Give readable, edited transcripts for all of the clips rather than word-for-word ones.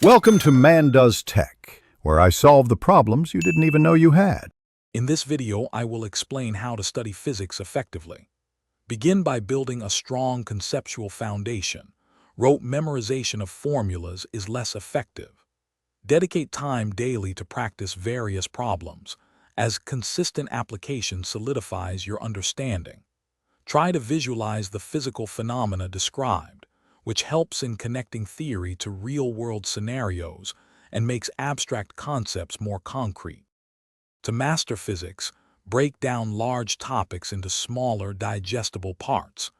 Welcome to Man Does Tech, where I solve the problems you didn't even know you had. In this video, I will explain how to study physics effectively. Begin by building a strong conceptual foundation. Rote memorization of formulas is less effective. Dedicate time daily to practice various problems, as consistent application solidifies your understanding. Try to visualize the physical phenomena described, which helps in connecting theory to real-world scenarios and makes abstract concepts more concrete. To master physics, break down large topics into smaller, digestible parts.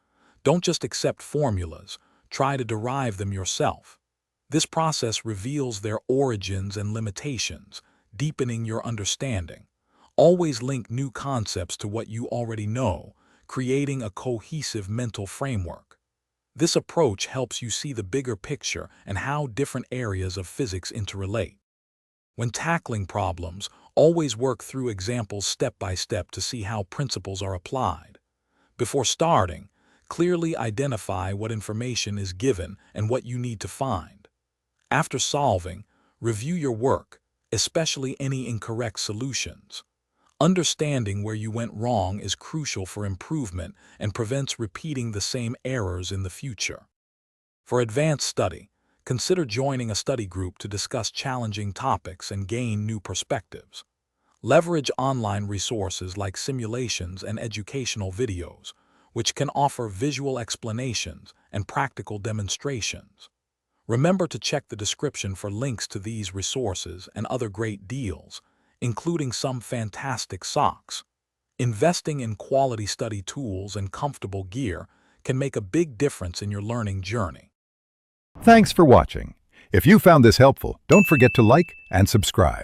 Don't just accept formulas, try to derive them yourself. This process reveals their origins and limitations, deepening your understanding. Always link new concepts to what you already know, creating a cohesive mental framework. This approach helps you see the bigger picture and how different areas of physics interrelate. When tackling problems, always work through examples step by step to see how principles are applied. Before starting, clearly identify what information is given and what you need to find. After solving, review your work, especially any incorrect solutions. Understanding where you went wrong is crucial for improvement and prevents repeating the same errors in the future. For advanced study, consider joining a study group to discuss challenging topics and gain new perspectives. Leverage online resources like simulations and educational videos, which can offer visual explanations and practical demonstrations. Remember to check the description for links to these resources and other great deals, including some fantastic socks. Investing in quality study tools and comfortable gear can make a big difference in your learning journey. Thanks for watching. If you found this helpful, don't forget to like and subscribe.